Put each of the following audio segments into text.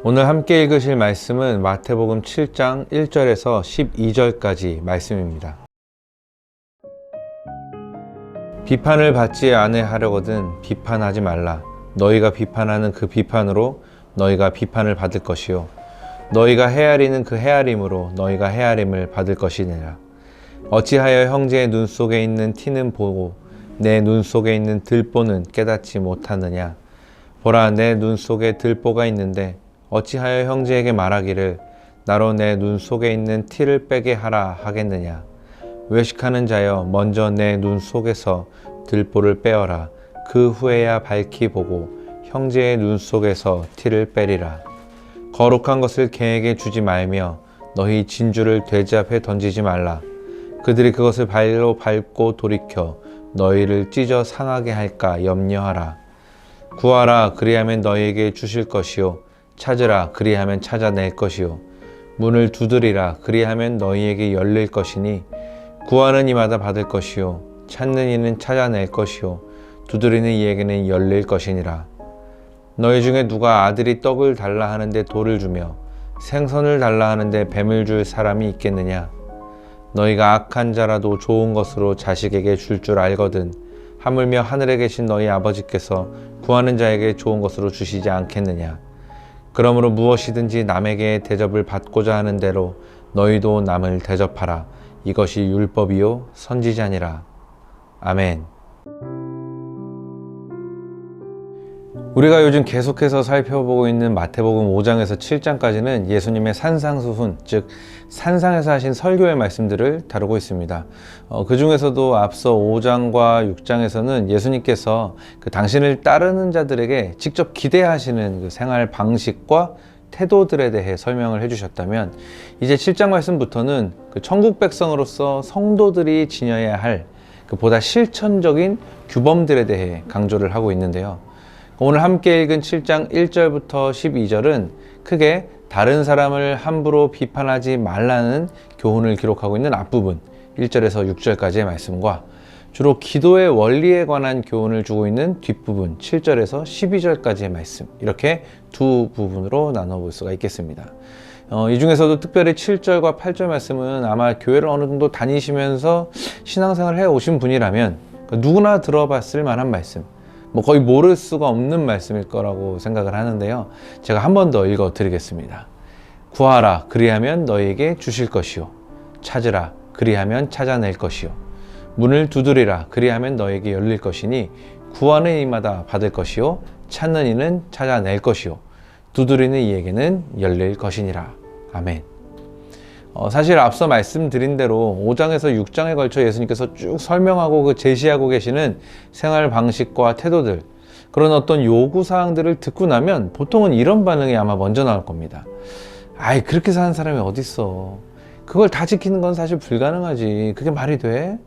오늘 함께 읽으실 말씀은 마태복음 7장 1절에서 12절까지 말씀입니다. 비판을 받지 아니하려거든 비판하지 말라. 너희가 비판하는 그 비판으로 너희가 비판을 받을 것이요 너희가 헤아리는 그 헤아림으로 너희가 헤아림을 받을 것이니라. 어찌하여 형제의 눈 속에 있는 티는 보고 내 눈 속에 있는 들보는 깨닫지 못하느냐. 보라, 내 눈 속에 들보가 있는데 어찌하여 형제에게 말하기를 나로 내 눈 속에 있는 티를 빼게 하라 하겠느냐. 외식하는 자여, 먼저 내 눈 속에서 들보를 빼어라. 그 후에야 밝히 보고 형제의 눈 속에서 티를 빼리라. 거룩한 것을 개에게 주지 말며 너희 진주를 돼지 앞에 던지지 말라. 그들이 그것을 발로 밟고 돌이켜 너희를 찢어 상하게 할까 염려하라. 구하라, 그리하면 너희에게 주실 것이요 찾으라, 그리하면 찾아낼 것이요 문을 두드리라, 그리하면 너희에게 열릴 것이니 구하는 이마다 받을 것이요 찾는 이는 찾아낼 것이요 두드리는 이에게는 열릴 것이니라. 너희 중에 누가 아들이 떡을 달라 하는데 돌을 주며 생선을 달라 하는데 뱀을 줄 사람이 있겠느냐. 너희가 악한 자라도 좋은 것으로 자식에게 줄 줄 알거든 하물며 하늘에 계신 너희 아버지께서 구하는 자에게 좋은 것으로 주시지 않겠느냐. 그러므로 무엇이든지 남에게 대접을 받고자 하는 대로 너희도 남을 대접하라. 이것이 율법이요 선지자니라. 아멘. 우리가 요즘 계속해서 살펴보고 있는 마태복음 5장에서 7장까지는 예수님의 산상수훈, 즉 산상에서 하신 설교의 말씀들을 다루고 있습니다. 그 중에서도 앞서 5장과 6장에서는 예수님께서 당신을 따르는 자들에게 직접 기대하시는 그 생활 방식과 태도들에 대해 설명을 해주셨다면, 이제 7장 말씀부터는 그 천국 백성으로서 성도들이 지녀야 할 그 보다 실천적인 규범들에 대해 강조를 하고 있는데요. 오늘 함께 읽은 7장 1절부터 12절은 크게 다른 사람을 함부로 비판하지 말라는 교훈을 기록하고 있는 앞부분 1절에서 6절까지의 말씀과 주로 기도의 원리에 관한 교훈을 주고 있는 뒷부분 7절에서 12절까지의 말씀, 이렇게 두 부분으로 나눠볼 수가 있겠습니다. 이 중에서도 특별히 7절과 8절 말씀은 아마 교회를 어느 정도 다니시면서 신앙생활을 해오신 분이라면 누구나 들어봤을 만한 말씀, 거의 모를 수가 없는 말씀일 거라고 생각을 하는데요. 제가 한 번 더 읽어 드리겠습니다. 구하라, 그리하면 너희에게 주실 것이요 찾으라, 그리하면 찾아낼 것이요 문을 두드리라, 그리하면 너희에게 열릴 것이니 구하는 이마다 받을 것이요 찾는 이는 찾아낼 것이요 두드리는 이에게는 열릴 것이니라. 아멘. 사실 앞서 말씀드린 대로 5장에서 6장에 걸쳐 예수님께서 쭉 설명하고 제시하고 계시는 생활 방식과 태도들, 그런 어떤 요구사항들을 듣고 나면 보통은 이런 반응이 아마 먼저 나올 겁니다. 아이, 그렇게 사는 사람이 어딨어. 그걸 다 지키는 건 사실 불가능하지. 그게 말이 돼?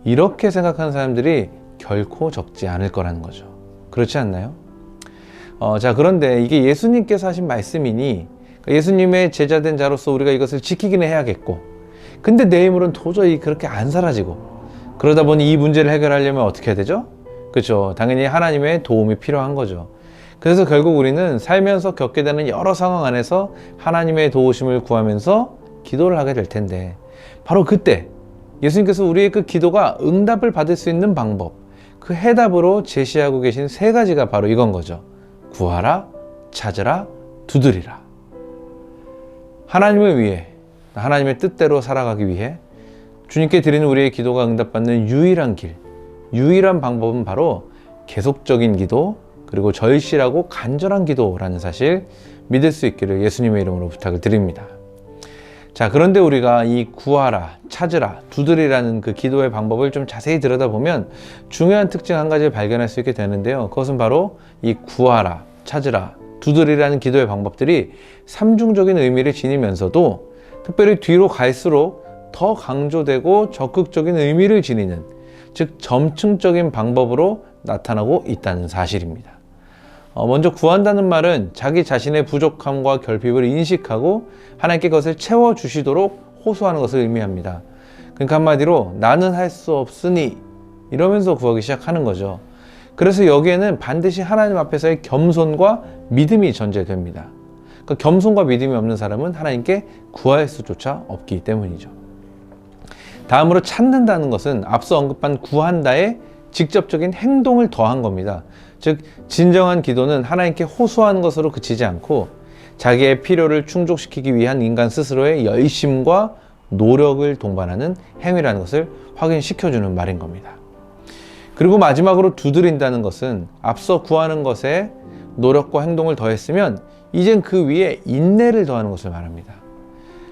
이렇게 생각하는 사람들이 결코 적지 않을 거라는 거죠. 그렇지 않나요? 자, 그런데 이게 예수님께서 하신 말씀이니 예수님의 제자된 자로서 우리가 이것을 지키기는 해야겠고, 근데 내 힘으로는 도저히 그렇게 안 사라지고, 그러다 보니 이 문제를 해결하려면 어떻게 해야 되죠? 그렇죠. 당연히 하나님의 도움이 필요한 거죠. 그래서 결국 우리는 살면서 겪게 되는 여러 상황 안에서 하나님의 도우심을 구하면서 기도를 하게 될 텐데, 바로 그때 예수님께서 우리의 그 기도가 응답을 받을 수 있는 방법, 그 해답으로 제시하고 계신 세 가지가 바로 이건 거죠. 구하라, 찾으라, 두드리라. 하나님을 위해, 하나님의 뜻대로 살아가기 위해 주님께 드리는 우리의 기도가 응답받는 유일한 길, 유일한 방법은 바로 계속적인 기도, 그리고 절실하고 간절한 기도라는 사실 믿을 수 있기를 예수님의 이름으로 부탁을 드립니다. 자, 그런데 우리가 이 구하라, 찾으라, 두드리라는 그 기도의 방법을 좀 자세히 들여다보면 중요한 특징 한 가지를 발견할 수 있게 되는데요. 그것은 바로 이 구하라, 찾으라, 두드리라는 기도의 방법들이 삼중적인 의미를 지니면서도 특별히 뒤로 갈수록 더 강조되고 적극적인 의미를 지니는, 즉 점층적인 방법으로 나타나고 있다는 사실입니다. 먼저 구한다는 말은 자기 자신의 부족함과 결핍을 인식하고 하나님께 그것을 채워주시도록 호소하는 것을 의미합니다. 그러니까 한마디로 나는 할 수 없으니 이러면서 구하기 시작하는 거죠. 그래서 여기에는 반드시 하나님 앞에서의 겸손과 믿음이 전제됩니다. 그러니까 그 겸손과 믿음이 없는 사람은 하나님께 구할 수조차 없기 때문이죠. 다음으로 찾는다는 것은 앞서 언급한 구한다에 직접적인 행동을 더한 겁니다. 즉 진정한 기도는 하나님께 호소하는 것으로 그치지 않고 자기의 필요를 충족시키기 위한 인간 스스로의 열심과 노력을 동반하는 행위라는 것을 확인시켜주는 말인 겁니다. 그리고 마지막으로 두드린다는 것은 앞서 구하는 것에 노력과 행동을 더했으면 이젠 그 위에 인내를 더하는 것을 말합니다.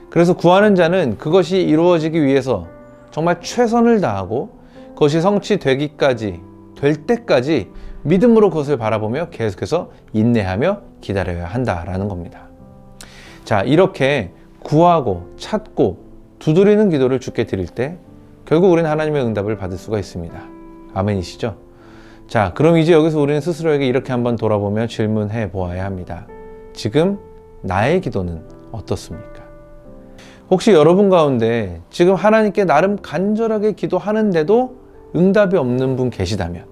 그래서 구하는 자는 그것이 이루어지기 위해서 정말 최선을 다하고 그것이 성취되기까지 될 때까지 믿음으로 그것을 바라보며 계속해서 인내하며 기다려야 한다라는 겁니다. 자, 이렇게 구하고 찾고 두드리는 기도를 주께 드릴 때 결국 우리는 하나님의 응답을 받을 수가 있습니다. 아멘이시죠? 자, 그럼 이제 여기서 우리는 스스로에게 이렇게 한번 돌아보며 질문해 보아야 합니다. 지금 나의 기도는 어떻습니까? 혹시 여러분 가운데 지금 하나님께 나름 간절하게 기도하는데도 응답이 없는 분 계시다면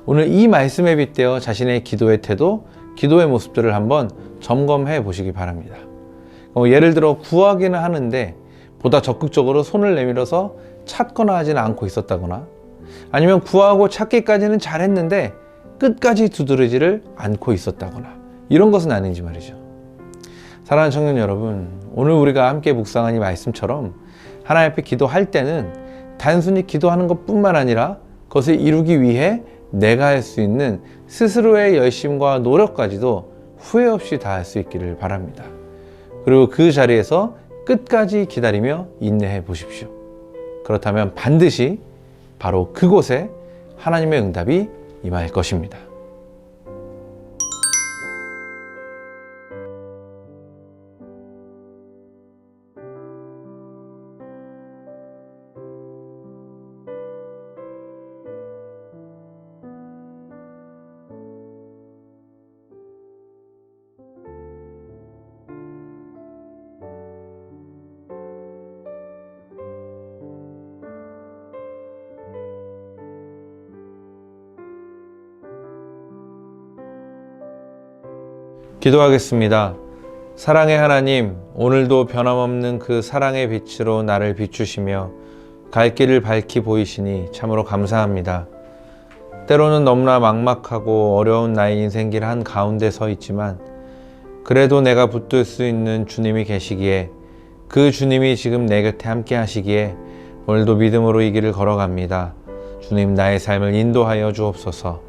오늘 이 말씀에 빗대어 자신의 기도의 태도, 기도의 모습들을 한번 점검해 보시기 바랍니다. 예를 들어 구하기는 하는데 보다 적극적으로 손을 내밀어서 찾거나 하지는 않고 있었다거나 아니면 구하고 찾기까지는 잘했는데 끝까지 두드리지를 않고 있었다거나 이런 것은 아닌지 말이죠. 사랑하는 청년 여러분, 오늘 우리가 함께 묵상한 이 말씀처럼 하나님 앞에 기도할 때는 단순히 기도하는 것뿐만 아니라 그것을 이루기 위해 내가 할 수 있는 스스로의 열심과 노력까지도 후회 없이 다할 수 있기를 바랍니다. 그리고 그 자리에서 끝까지 기다리며 인내해 보십시오. 그렇다면 반드시 바로 그곳에 하나님의 응답이 임할 것입니다. 기도하겠습니다. 사랑의 하나님, 오늘도 변함없는 그 사랑의 빛으로 나를 비추시며 갈 길을 밝히 보이시니 참으로 감사합니다. 때로는 너무나 막막하고 어려운 나의 인생길 한가운데 서 있지만 그래도 내가 붙들 수 있는 주님이 계시기에 그 주님이 지금 내 곁에 함께 하시기에 오늘도 믿음으로 이 길을 걸어갑니다. 주님, 나의 삶을 인도하여 주옵소서.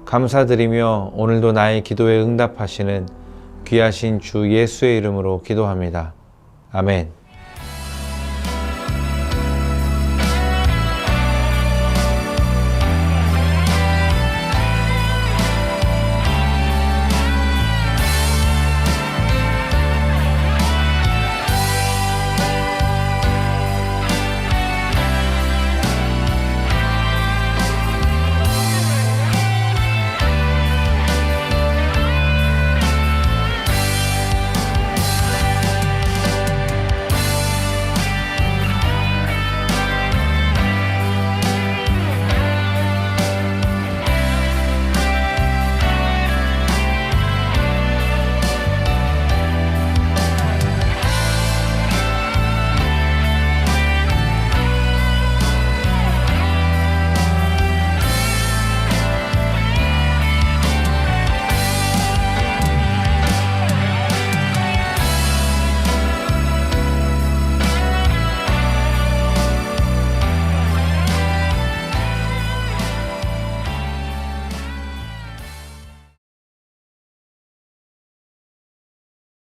감사드리며 오늘도 나의 기도에 응답하시는 귀하신 주 예수의 이름으로 기도합니다. 아멘.